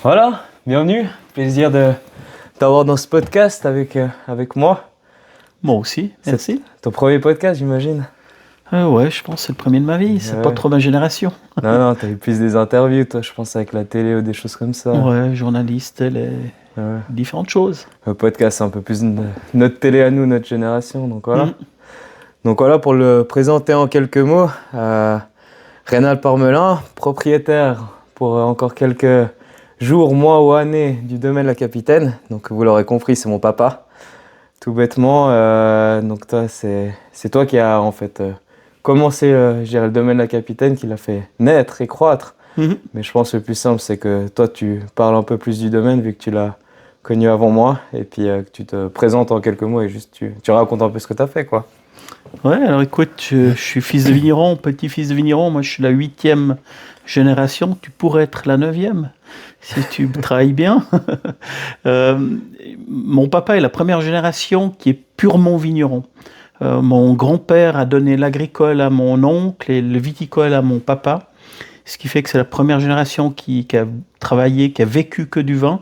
Voilà, bienvenue. Plaisir de t'avoir dans ce podcast avec moi. Moi aussi, merci. C'est ton premier podcast, j'imagine. Ouais, je pense que c'est le premier de ma vie, c'est Ouais. pas trop ma génération. Non, t'as eu plus des interviews, toi, je pense, avec la télé ou des choses comme ça. Ouais, journaliste, Ouais. différentes choses. Le podcast, c'est un peu plus notre télé à nous, notre génération, donc voilà. Mhm. Donc voilà, pour le présenter en quelques mots, Reynald Parmelin, propriétaire pour encore quelques jours, mois ou années du domaine La Capitaine. Donc vous l'aurez compris, c'est mon papa, tout bêtement. Donc toi, c'est toi qui a en fait commencé, je dirais, le domaine La Capitaine, qui l'a fait naître et croître. Mhm. Mais je pense que le plus simple, c'est que toi, tu parles un peu plus du domaine, vu que tu l'as connu avant moi, et puis que tu te présentes en quelques mots et juste tu racontes un peu ce que tu as fait, quoi. Ouais, alors écoute, je suis fils de vigneron, petit-fils de vigneron, moi je suis la 8e génération, tu pourrais être la 9e si tu travailles bien. Euh, Mon papa est la première génération qui est purement vigneron. Mon grand-père a donné l'agricole à mon oncle et le viticole à mon papa. Ce qui fait que c'est la première génération qui a travaillé, qui a vécu que du vin.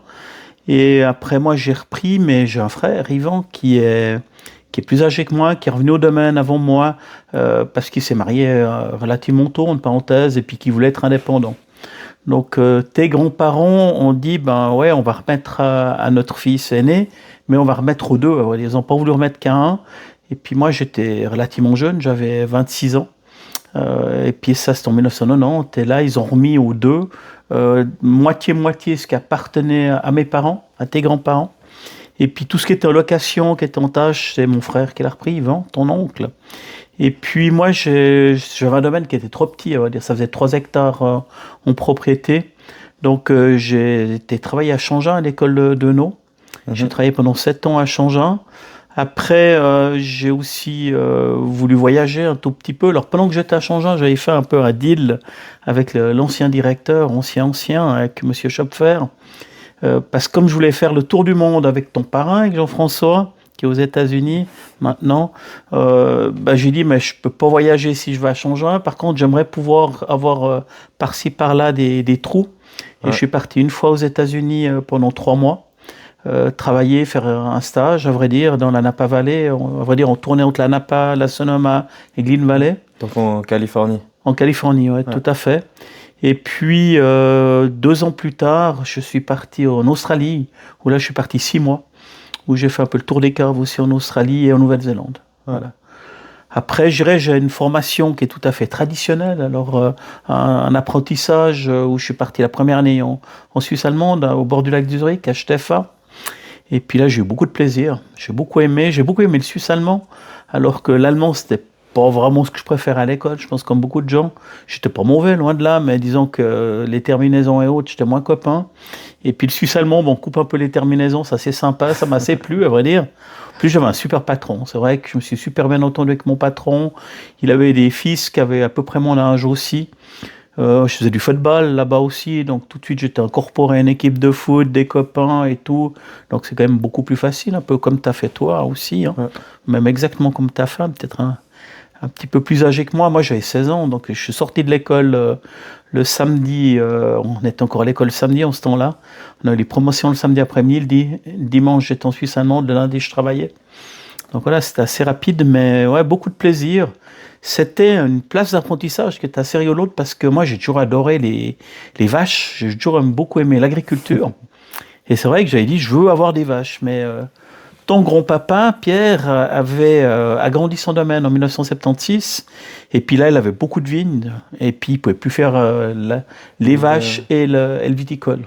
Et après moi, j'ai repris, mais j'ai un frère, Yvan, qui est plus âgé que moi, qui est revenu au domaine avant moi, parce qu'il s'est marié relativement tôt, entre parenthèses, et puis qui voulait être indépendant. Donc tes grands-parents ont dit, ben ouais, on va remettre à notre fils aîné, mais on va remettre aux deux. Ils n'ont pas voulu remettre qu'à un. Et puis moi, j'étais relativement jeune, j'avais 26 ans. Et puis ça, c'est en 1990. Et là, ils ont remis aux deux moitié-moitié ce qui appartenait à mes parents, à tes grands-parents. Et puis tout ce qui était en location, qui était en tâche, c'est mon frère qui l'a repris, Yvan, ton oncle. Et puis moi, j'avais un domaine qui était trop petit, on va dire, ça faisait 3 hectares en propriété. Donc j'ai été travailler à Changin, à l'école de Nau. J'ai travaillé pendant 7 ans à Changin. Après, j'ai aussi voulu voyager un tout petit peu. Alors, pendant que j'étais à Changin, j'avais fait un peu un deal avec l'ancien directeur, ancien, avec Monsieur Schopfer. Parce que comme je voulais faire le tour du monde avec ton parrain, avec Jean-François, qui est aux États-Unis maintenant, j'ai dit, mais je peux pas voyager si je vais à Changin. Par contre, j'aimerais pouvoir avoir par-ci, par-là des trous. Et je suis parti une fois aux États-Unis pendant 3 mois. Travailler, faire un stage, à vrai dire, dans la Napa Valley. À vrai dire, on tournait entre la Napa, la Sonoma et Glen Valley. Donc en Californie. En Californie, ouais, tout à fait. Et puis, 2 ans plus tard, je suis parti en Australie, où là, je suis parti 6 mois, où j'ai fait un peu le tour des caves aussi en Australie et en Nouvelle-Zélande. Voilà. Après, je dirais, j'ai une formation qui est tout à fait traditionnelle. Alors, un apprentissage où je suis parti la première année en Suisse allemande, au bord du lac du Zurich, à Steffa. Et puis là, j'ai eu beaucoup de plaisir. J'ai beaucoup aimé le suisse allemand, alors que l'allemand, c'était pas vraiment ce que je préfère à l'école. Je pense comme beaucoup de gens, j'étais pas mauvais, loin de là, mais disons que les terminaisons et autres, j'étais moins copain. Et puis le suisse allemand, bon, on coupe un peu les terminaisons, ça c'est sympa, ça m'a assez plu, à vrai dire. En plus, j'avais un super patron. C'est vrai que je me suis super bien entendu avec mon patron. Il avait des fils qui avaient à peu près mon âge aussi. Je faisais du football là-bas aussi, donc tout de suite j'étais incorporé à une équipe de foot, des copains et tout. Donc c'est quand même beaucoup plus facile, un peu comme tu as fait toi aussi. Hein. Même exactement comme ta femme, peut-être un petit peu plus âgé que moi. Moi j'avais 16 ans, donc je suis sorti de l'école le samedi. On était encore à l'école le samedi en ce temps-là. On a eu les promotions le samedi après-midi. Le dimanche j'étais en Suisse allemande, le lundi je travaillais. Donc voilà, c'était assez rapide, mais ouais, beaucoup de plaisir. C'était une place d'apprentissage qui était assez rigolote parce que moi, j'ai toujours adoré les vaches. J'ai toujours beaucoup aimé l'agriculture. Et c'est vrai que j'avais dit, je veux avoir des vaches. Mais ton grand-papa, Pierre, avait agrandi son domaine en 1976. Et puis là, il avait beaucoup de vignes. Et puis, il ne pouvait plus faire les vaches et le viticole.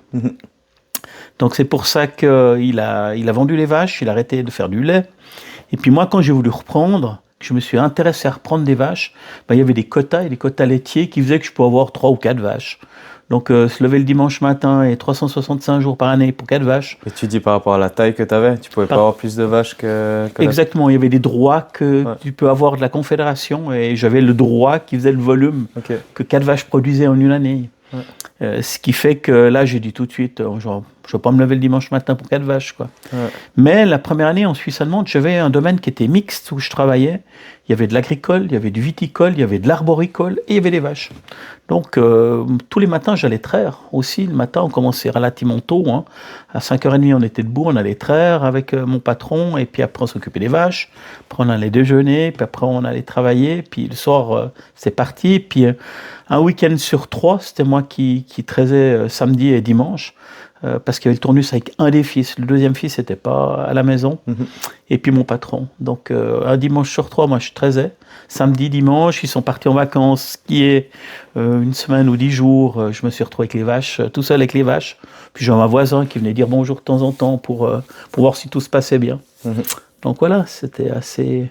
Donc c'est pour ça qu'il a vendu les vaches, il a arrêté de faire du lait. Et puis moi, quand j'ai voulu reprendre, que je me suis intéressé à reprendre des vaches, il y avait des quotas et des quotas laitiers qui faisaient que je pouvais avoir 3 ou 4 vaches. Donc se lever le dimanche matin et 365 jours par année pour 4 vaches. Et tu dis par rapport à la taille que tu avais, tu pouvais pas avoir plus de vaches que Exactement, il y avait des droits que tu peux avoir de la Confédération et j'avais le droit qui faisait le volume que 4 vaches produisaient en une année. Ce qui fait que là, j'ai dit tout de suite, genre, Je ne vais pas me lever le dimanche matin pour 4 vaches, quoi. Ouais. Mais la première année en Suisse allemande, j'avais un domaine qui était mixte où je travaillais. Il y avait de l'agricole, il y avait du viticole, il y avait de l'arboricole et il y avait des vaches. Donc tous les matins, j'allais traire aussi. Le matin, on commençait relativement tôt. Hein. À 5h30, on était debout, on allait traire avec mon patron. Et puis après, on s'occupait des vaches. Après, on allait déjeuner. Puis après, on allait travailler. Puis le soir, c'est parti. Puis un week-end sur 3, c'était moi qui traisais samedi et dimanche. Parce qu'il y avait le tournus avec un des fils. Le deuxième fils n'était pas à la maison. Et puis mon patron. Donc un dimanche sur 3, moi je traisais. Samedi, dimanche, ils sont partis en vacances, skier une semaine ou 10 jours. Je me suis retrouvé avec les vaches, tout seul avec les vaches. Puis j'ai un voisin qui venait dire bonjour de temps en temps pour voir si tout se passait bien. Donc voilà, c'était assez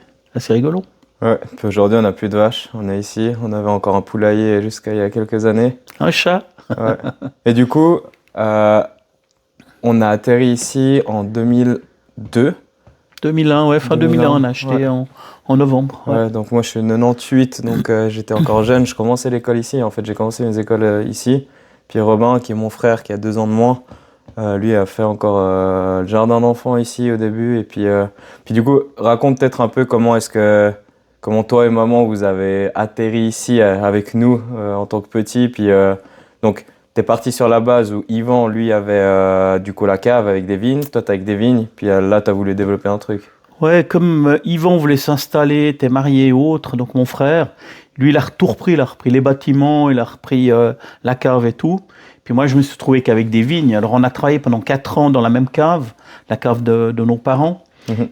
rigolo. Ouais, puis aujourd'hui on n'a plus de vaches, on est ici, on avait encore un poulailler jusqu'à il y a quelques années. Un chat. Ouais. Et du coup, on a atterri ici en 2002. 2001, ouais, fin 2001, on a acheté ouais. en novembre. Ouais, donc moi je suis 98, donc j'étais encore jeune, je commençais l'école ici. En fait, j'ai commencé mes écoles ici. Puis Robin, qui est mon frère, qui a 2 ans de moins, lui a fait encore le jardin d'enfants ici au début. Et puis du coup, raconte peut-être un peu comment toi et maman vous avez atterri ici avec nous en tant que petits. Puis donc t'es parti sur la base où Yvan, lui, avait du coup la cave avec des vignes, toi t'as avec des vignes, puis là t'as voulu développer un truc. Ouais, comme Yvan voulait s'installer, était marié et autres, donc mon frère, lui il a tout repris, il a repris les bâtiments, il a repris la cave et tout. Puis moi je me suis trouvé qu'avec des vignes, alors on a travaillé pendant 4 ans dans la même cave, la cave de nos parents.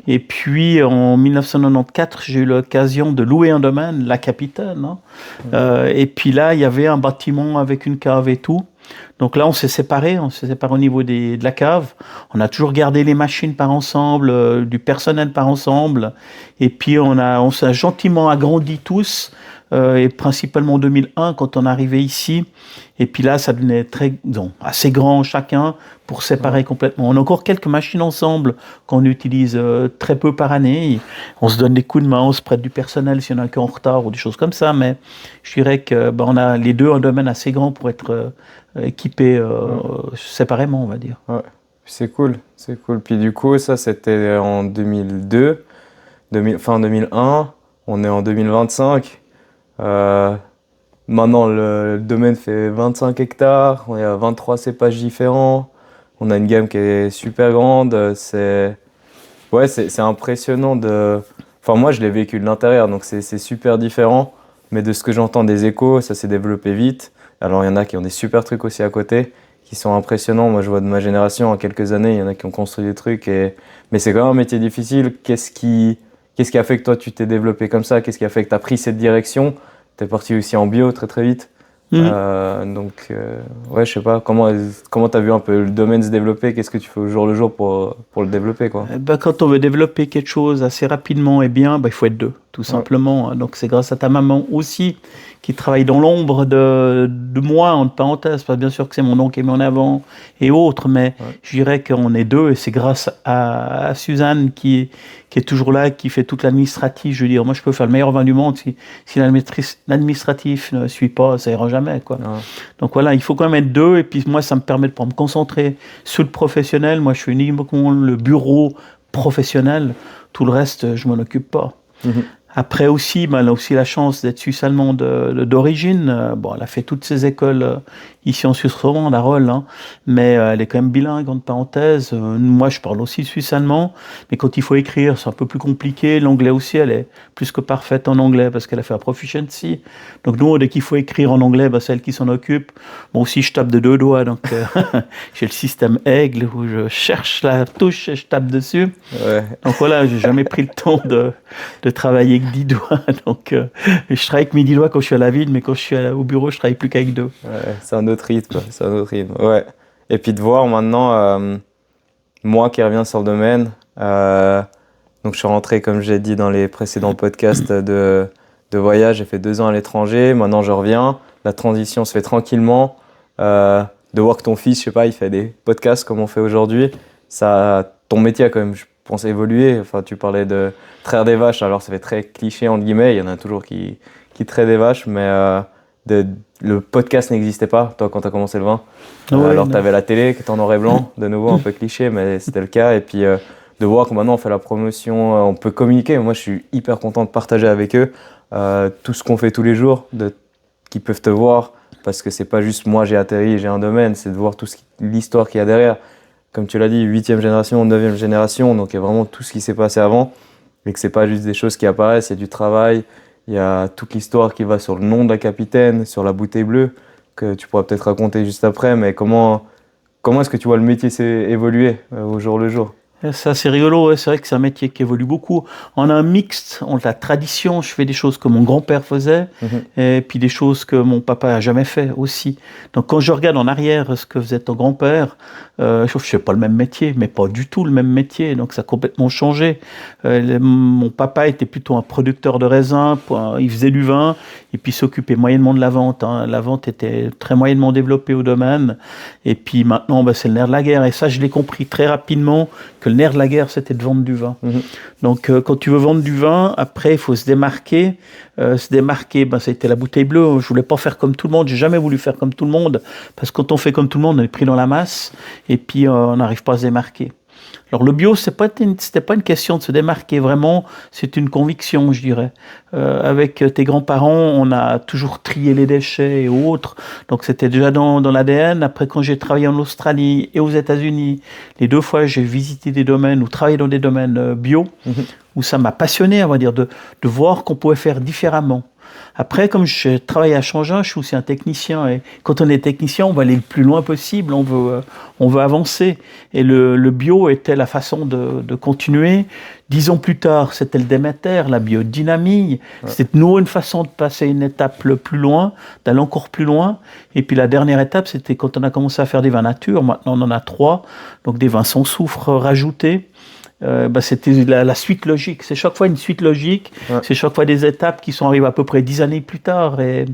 Et puis en 1994, j'ai eu l'occasion de louer un domaine, la Capitaine. Hein. Et puis là, il y avait un bâtiment avec une cave et tout. Donc là, on s'est séparés au niveau de la cave. On a toujours gardé les machines par ensemble, du personnel par ensemble. Et puis on s'est gentiment agrandi tous. Et principalement en 2001 quand on arrivait ici. Et puis là, ça devenait assez grand chacun pour séparer complètement. On a encore quelques machines ensemble qu'on utilise très peu par année. On se donne des coups de main, on se prête du personnel s'il y en a qui est en retard ou des choses comme ça. Mais je dirais que on a les deux un domaine assez grand pour être équipés séparément, on va dire. Ouais. C'est cool. Puis du coup, ça c'était en 2002, fin 2001. On est en 2025. Maintenant, le domaine fait 25 hectares, on est à 23 cépages différents, on a une gamme qui est super grande, c'est impressionnant Enfin, moi, je l'ai vécu de l'intérieur, donc c'est super différent, mais de ce que j'entends des échos, ça s'est développé vite. Alors, il y en a qui ont des super trucs aussi à côté, qui sont impressionnants. Moi, je vois de ma génération, en quelques années, il y en a qui ont construit des trucs, mais c'est quand même un métier difficile. Qu'est-ce qui a fait que toi, tu t'es développé comme ça? Qu'est-ce qui a fait que tu as pris cette direction? T'es parti aussi en bio très très vite. Donc, ouais, je sais pas, comment t'as vu un peu le domaine se développer? Qu'est-ce que tu fais au jour le jour pour le développer, quoi? Quand on veut développer quelque chose assez rapidement et bien, il faut être deux, tout simplement. Donc c'est grâce à ta maman aussi qui travaille dans l'ombre de moi, entre parenthèses, parce que bien sûr que c'est mon nom qui est mis en avant et autres, mais je dirais qu'on est deux et c'est grâce à Suzanne qui est toujours là, qui fait toute l'administratif. Je veux dire, moi je peux faire le meilleur vin du monde, si l'administratif ne suit pas, ça ira jamais, quoi. Donc voilà, il faut quand même être deux, et puis moi ça me permet de pouvoir me concentrer sur le professionnel. Moi je fais uniquement le bureau professionnel, tout le reste je m'en occupe pas. Après aussi, elle a aussi la chance d'être suisse-allemande d'origine. Elle a fait toutes ses écoles ici en Suisse romande, à Rolle, hein, mais elle est quand même bilingue, entre parenthèses. Moi, je parle aussi suisse-allemand, mais quand il faut écrire, c'est un peu plus compliqué. L'anglais aussi, elle est plus que parfaite en anglais parce qu'elle a fait un proficiency. Donc nous, dès qu'il faut écrire en anglais, c'est elle qui s'en occupe. Moi aussi, je tape de 2 doigts, donc j'ai le système aigle où je cherche la touche et je tape dessus. Ouais. Donc voilà, j'ai jamais pris le temps de travailler avec 10 doigts. Donc je travaille avec mes 10 doigts quand je suis à la ville, mais quand je suis au bureau, je travaille plus qu'avec 2. Ouais, c'est un autre rythme, Ouais. Et puis de voir maintenant, moi qui reviens sur le domaine, donc je suis rentré, comme j'ai dit dans les précédents podcasts, de voyage. J'ai fait 2 ans à l'étranger, maintenant je reviens. La transition se fait tranquillement. De voir que ton fils, je sais pas, il fait des podcasts comme on fait aujourd'hui, ton métier a quand même, je pense, évolué. Enfin, tu parlais de traire des vaches, alors ça fait très cliché entre guillemets, il y en a toujours qui traient des vaches, mais le podcast n'existait pas, toi, quand tu as commencé le vin. Ouais, Alors, non. tu avais la télé qui était en noir et blanc, de nouveau un peu cliché, mais c'était le cas. Et puis, de voir que maintenant on fait la promotion, on peut communiquer. Moi, je suis hyper content de partager avec eux tout ce qu'on fait tous les jours, qu'ils peuvent te voir, parce que c'est pas juste moi, j'ai atterri, j'ai un domaine, c'est de voir l'histoire qu'il y a derrière. Comme tu l'as dit, 8e génération, 9e génération, donc il y a vraiment tout ce qui s'est passé avant. Et que c'est pas juste des choses qui apparaissent, il y a du travail, il y a toute l'histoire qui va sur le nom de la capitaine, sur la bouteille bleue, que tu pourras peut-être raconter juste après, mais comment est-ce que tu vois le métier évoluer au jour le jour? Ça, c'est rigolo, ouais. C'est vrai que c'est un métier qui évolue beaucoup. On a un mixte entre la tradition, je fais des choses que mon grand-père faisait, et puis des choses que mon papa a jamais fait aussi. Donc quand je regarde en arrière ce que faisait ton grand-père, je trouve que je fais pas le même métier, mais pas du tout le même métier, donc ça a complètement changé. Mon papa était plutôt un producteur de raisins, il faisait du vin, et puis s'occupait moyennement de la vente. Hein. La vente était très moyennement développée au domaine, et puis maintenant, c'est le nerf de la guerre, et ça je l'ai compris très rapidement, que le nerf de la guerre, c'était de vendre du vin. Donc, quand tu veux vendre du vin, après, il faut se démarquer. C'était la bouteille bleue. Je voulais pas faire comme tout le monde. J'ai jamais voulu faire comme tout le monde. Parce que quand on fait comme tout le monde, on est pris dans la masse. Et puis, on n'arrive pas à se démarquer. Alors le bio, c'était pas une question de se démarquer vraiment, c'est une conviction, je dirais. Avec tes grands-parents, on a toujours trié les déchets et autres, donc c'était déjà dans l'ADN. Après, quand j'ai travaillé en Australie et aux États-Unis, les 2 fois, j'ai visité des domaines ou travaillé dans des domaines bio, où ça m'a passionné, on va dire, de voir qu'on pouvait faire différemment. Après, comme je travaille à Changin, je suis aussi un technicien. Et quand on est technicien, on va aller le plus loin possible, on veut avancer. Et le bio était la façon de continuer. 10 ans plus tard, c'était le Déméter, la biodynamie. Ouais. C'était de nouveau une façon de passer une étape le plus loin, d'aller encore plus loin. Et puis la dernière étape, c'était quand on a commencé à faire des vins nature. Maintenant, on en a 3. Donc des vins sans soufre rajoutés. C'était la suite logique. C'est chaque fois une suite logique. Ouais. C'est chaque fois des étapes qui sont arrivées à peu près 10 années plus tard. Et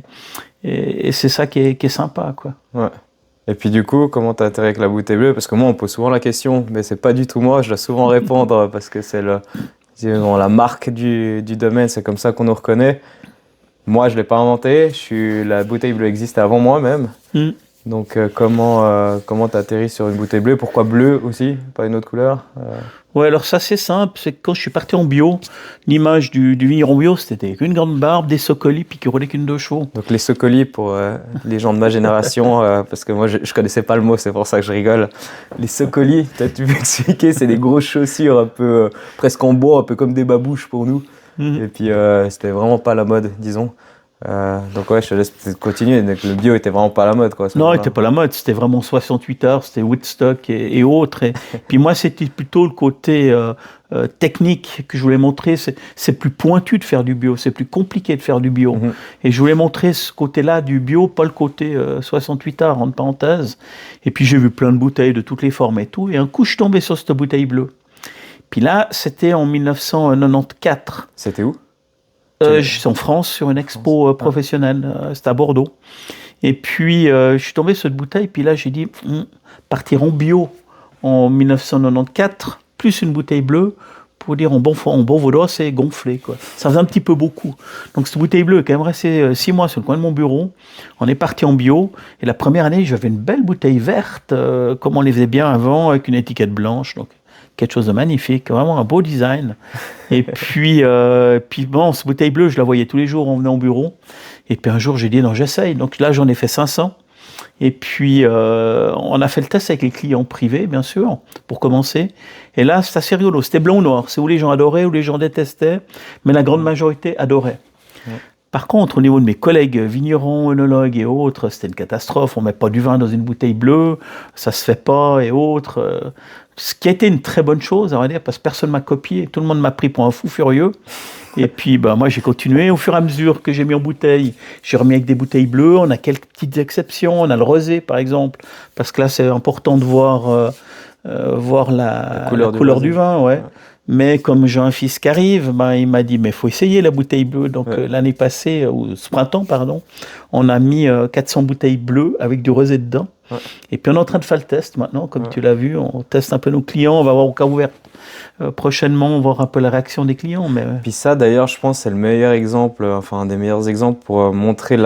c'est ça qui est sympa, quoi. Ouais. Et puis du coup, comment t'as atterri avec la bouteille bleue? Parce que moi, on pose souvent la question, mais c'est pas du tout moi. Je dois souvent répondre parce que c'est la marque du domaine. C'est comme ça qu'on nous reconnaît. Moi, je l'ai pas inventé. La bouteille bleue existe avant moi même. Donc comment t'as atterri sur une bouteille bleue? Pourquoi bleu aussi, pas une autre couleur? Ouais, alors ça c'est simple, c'est que quand je suis parti en bio, l'image du vigneron bio, c'était une grande barbe, des socolis, puis qui roulait qu'une 2 chevaux. Donc les socolis pour les gens de ma génération, parce que moi je connaissais pas le mot, c'est pour ça que je rigole. Les socolis, peut-être tu peux expliquer, c'est des grosses chaussures un peu presque en bois, un peu comme des babouches pour nous. Et puis c'était vraiment pas la mode, disons. Donc ouais, je te laisse peut-être continuer. Donc, le bio était vraiment pas à la mode, quoi. Non, il était pas à la mode. C'était vraiment 68 heures, c'était Woodstock et autres. Et puis moi, c'était plutôt le côté technique que je voulais montrer. C'est plus pointu de faire du bio, c'est plus compliqué de faire du bio. Et je voulais montrer ce côté-là du bio, pas le côté 68 heures, entre parenthèses. Et puis j'ai vu plein de bouteilles de toutes les formes et tout. Et un coup, je suis tombé sur cette bouteille bleue. Puis là, c'était en 1994. C'était où? Je suis en France sur une expo professionnelle, c'était à Bordeaux. Et puis je suis tombé sur cette bouteille, puis là j'ai dit partir en bio en 1994, plus une bouteille bleue, pour dire en bon vaudois, c'est gonflé, quoi. Ça faisait un petit peu beaucoup. Donc cette bouteille bleue est quand même restée 6 mois sur le coin de mon bureau. On est parti en bio, et la première année j'avais une belle bouteille verte, comme on les faisait bien avant, avec une étiquette blanche. Donc quelque chose de magnifique, vraiment un beau design. Et puis bon, cette bouteille bleue, je la voyais tous les jours, on venait au bureau. Et puis un jour, j'ai dit, non, j'essaye. Donc là, j'en ai fait 500. Et puis, on a fait le test avec les clients privés, bien sûr, pour commencer. Et là, c'est assez rigolo. C'était blanc ou noir. C'est où les gens adoraient, où les gens détestaient. Mais la grande majorité adorait. Par contre, au niveau de mes collègues vignerons, œnologues et autres, c'était une catastrophe. On ne met pas du vin dans une bouteille bleue, ça se fait pas et autres. Ce qui a été une très bonne chose, on va dire, parce que personne m'a copié. Tout le monde m'a pris pour un fou furieux. Et puis, moi, j'ai continué. Au fur et à mesure que j'ai mis en bouteille, j'ai remis avec des bouteilles bleues. On a quelques petites exceptions. On a le rosé, par exemple, parce que là, c'est important de voir la couleur du vin, ouais. Mais comme j'ai un fils qui arrive, il m'a dit, mais il faut essayer la bouteille bleue. Donc l'année passée, ou ce printemps, pardon, on a mis 400 bouteilles bleues avec du rosé dedans. Et puis on est en train de faire le test maintenant, comme tu l'as vu. On teste un peu nos clients, on va voir au cas ouvert. Prochainement, on va voir un peu la réaction des clients. Mais... Puis ça, d'ailleurs, je pense c'est le meilleur exemple, enfin un des meilleurs exemples pour montrer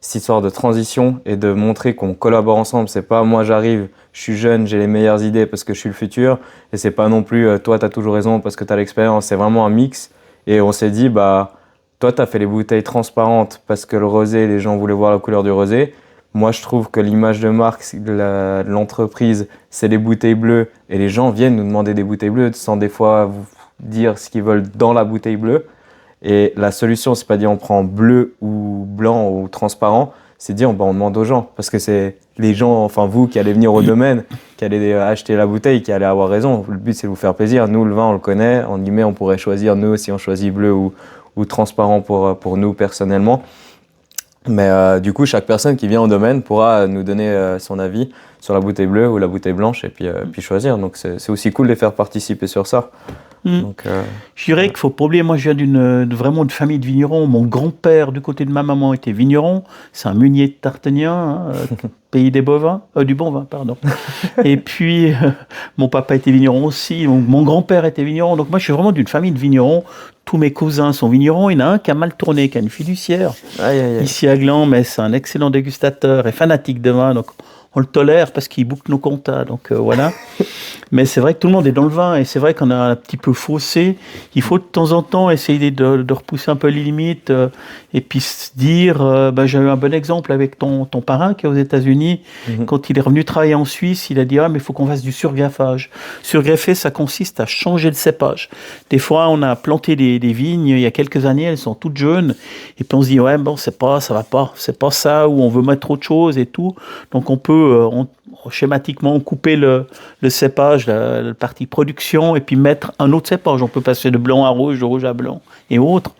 cette histoire de transition et de montrer qu'on collabore ensemble. C'est pas moi j'arrive, je suis jeune, j'ai les meilleures idées parce que je suis le futur. Et c'est pas non plus toi t'as toujours raison parce que t'as l'expérience. C'est vraiment un mix. Et on s'est dit, bah, toi t'as fait les bouteilles transparentes parce que le rosé, les gens voulaient voir la couleur du rosé. Moi je trouve que l'image de marque de l'entreprise, c'est les bouteilles bleues. Et les gens viennent nous demander des bouteilles bleues sans des fois vous dire ce qu'ils veulent dans la bouteille bleue. Et la solution, c'est pas dire on prend bleu ou blanc ou transparent, c'est dire on demande aux gens. Parce que c'est les gens, enfin vous qui allez venir au domaine, qui allez acheter la bouteille, qui allez avoir raison. Le but c'est de vous faire plaisir. Nous, le vin, on le connaît. En guillemets, on pourrait choisir, nous, si on choisit bleu ou transparent pour nous personnellement. Mais du coup, chaque personne qui vient au domaine pourra nous donner son avis sur la bouteille bleue ou la bouteille blanche et puis choisir. Donc c'est aussi cool de les faire participer sur ça. Donc, je dirais qu'il faut pas oublier, moi je viens vraiment de famille de vignerons. Mon grand-père du côté de ma maman était vigneron, c'est un meunier de Tartenien, pays des bovins, du bon vin, pardon. Et puis mon papa était vigneron aussi, mon grand-père était vigneron, donc moi je suis vraiment d'une famille de vignerons. Tous mes cousins sont vignerons, il y en a un qui a mal tourné, qui a une fiduciaire ici à Gland, mais c'est un excellent dégustateur et fanatique de vin, donc on le tolère parce qu'il boucle nos comptas, donc voilà. Mais c'est vrai que tout le monde est dans le vin et c'est vrai qu'on a un petit peu faussé. Il faut de temps en temps essayer de repousser un peu les limites et puis se dire, j'ai eu un bon exemple avec ton parrain qui est aux États-Unis. Quand il est revenu travailler en Suisse, il a dit mais il faut qu'on fasse du surgreffage. Surgreffer, ça consiste à changer le cépage. Des fois, on a planté des vignes il y a quelques années, elles sont toutes jeunes et puis on se dit ça va pas, c'est pas ça, ou on veut mettre autre chose et tout. Donc on peut schématiquement couper le cépage, la partie production, et puis mettre un autre cépage. On peut passer de blanc à rouge, de rouge à blanc et autres.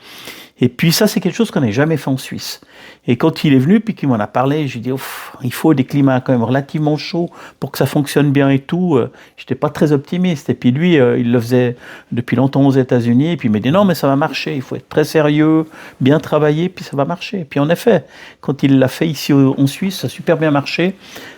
Et puis ça, c'est quelque chose qu'on n'a jamais fait en Suisse. Et quand il est venu, puis qu'il m'en a parlé, j'ai dit, il faut des climats quand même relativement chauds pour que ça fonctionne bien et tout. J'étais pas très optimiste. Et puis lui, il le faisait depuis longtemps aux États-Unis. Et puis il m'a dit, non, mais ça va marcher. Il faut être très sérieux, bien travailler, puis ça va marcher. Et puis en effet, quand il l'a fait ici en Suisse, ça a super bien marché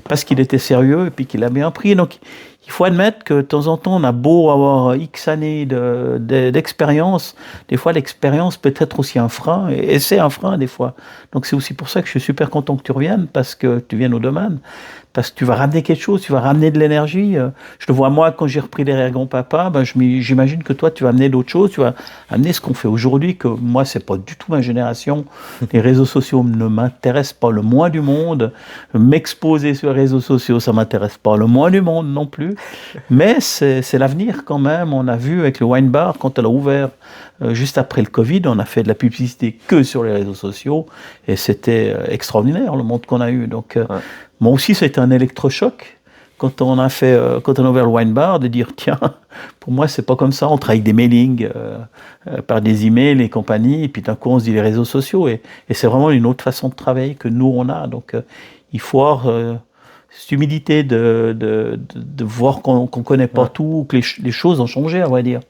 parce qu'il était sérieux et puis qu'il a bien pris. Donc il faut admettre que de temps en temps, on a beau avoir X années d'expérience, des fois l'expérience peut être aussi un frein, et c'est un frein des fois. Donc c'est aussi pour ça que je suis super content que tu reviennes, parce que tu viennes au domaine, parce que tu vas ramener quelque chose, tu vas ramener de l'énergie. Je le vois moi, quand j'ai repris derrière grand-papa, j'imagine que toi tu vas amener d'autres choses, tu vas amener ce qu'on fait aujourd'hui, que moi c'est pas du tout ma génération. Les réseaux sociaux ne m'intéressent pas le moins du monde, m'exposer sur les réseaux sociaux, ça m'intéresse pas le moins du monde non plus. Mais c'est l'avenir quand même. On a vu avec le Wine Bar, quand elle a ouvert juste après le Covid, on a fait de la publicité que sur les réseaux sociaux et c'était extraordinaire le monde qu'on a eu. Donc moi aussi, c'était un électrochoc quand on a ouvert le Wine Bar, de dire tiens, pour moi c'est pas comme ça. On travaille avec des mailings par des emails et compagnie, et puis d'un coup on se dit les réseaux sociaux et c'est vraiment une autre façon de travailler que nous on a. Donc il faut avoir cette humilité de voir qu'on connaît pas tout, que les choses ont changé, à vrai dire.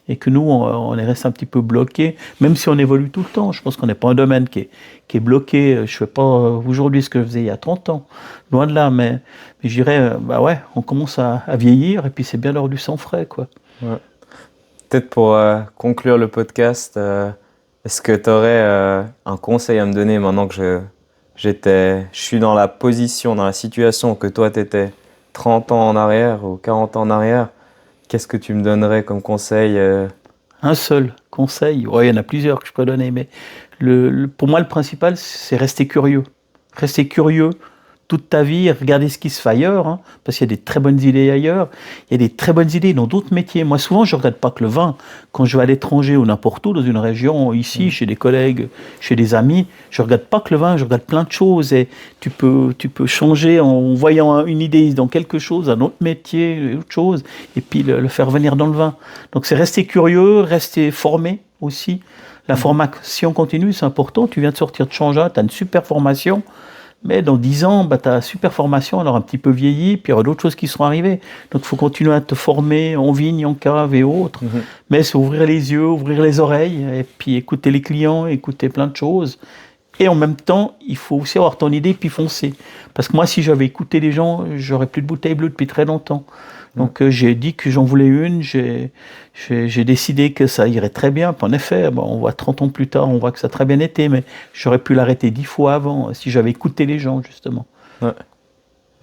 Et que nous, on est resté un petit peu bloqué, même si on évolue tout le temps. Je pense qu'on n'est pas un domaine qui est bloqué. Je ne fais pas aujourd'hui ce que je faisais il y a 30 ans. Loin de là, mais je dirais, on commence à vieillir et puis c'est bien d'avoir du sang frais, quoi. Ouais. Peut-être pour conclure le podcast, est-ce que tu aurais un conseil à me donner maintenant que je suis dans la position, dans la situation que toi t'étais 30 ans en arrière ou 40 ans en arrière? Qu'est-ce que tu me donnerais comme conseil? Un seul conseil, il y en a plusieurs que je peux donner, mais pour moi le principal c'est rester curieux. Rester curieux toute ta vie, regarder ce qui se fait ailleurs, parce qu'il y a des très bonnes idées ailleurs, il y a des très bonnes idées dans d'autres métiers. Moi souvent je ne regarde pas que le vin, quand je vais à l'étranger ou n'importe où, dans une région, ici, chez des collègues, chez des amis, je ne regarde pas que le vin, je regarde plein de choses et tu peux changer en voyant une idée dans quelque chose, un autre métier, autre chose, et puis le faire venir dans le vin. Donc c'est rester curieux, rester formé aussi. La formation continue, c'est important, tu viens de sortir de Changea, tu as une super formation. Mais dans 10 ans, ta super formation, elle aura un petit peu vieilli, puis il y aura d'autres choses qui seront arrivées. Donc il faut continuer à te former en vigne, en cave et autres. Mais c'est ouvrir les yeux, ouvrir les oreilles, et puis écouter les clients, écouter plein de choses. Et en même temps, il faut aussi avoir ton idée, puis foncer. Parce que moi, si j'avais écouté les gens, j'aurais plus de bouteilles bleues depuis très longtemps. Donc j'ai dit que j'en voulais une, j'ai décidé que ça irait très bien. Puis en effet, bon, on voit 30 ans plus tard, on voit que ça a très bien été, mais j'aurais pu l'arrêter 10 fois avant, si j'avais écouté les gens, justement. Ouais.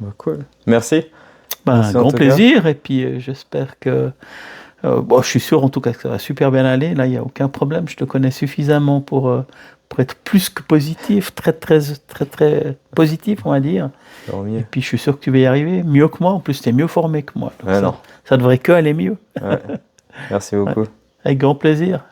Bah, cool. Merci. Ben, Merci un en grand tout plaisir, et puis j'espère que... bon, je suis sûr en tout cas que ça va super bien aller, là il n'y a aucun problème, je te connais suffisamment pour être plus que positif, très positif on va dire. Tant mieux. Et puis je suis sûr que tu vas y arriver, mieux que moi, en plus tu es mieux formé que moi. Donc Ouais, non. ça devrait que aller mieux. Ouais. Merci beaucoup. Avec grand plaisir.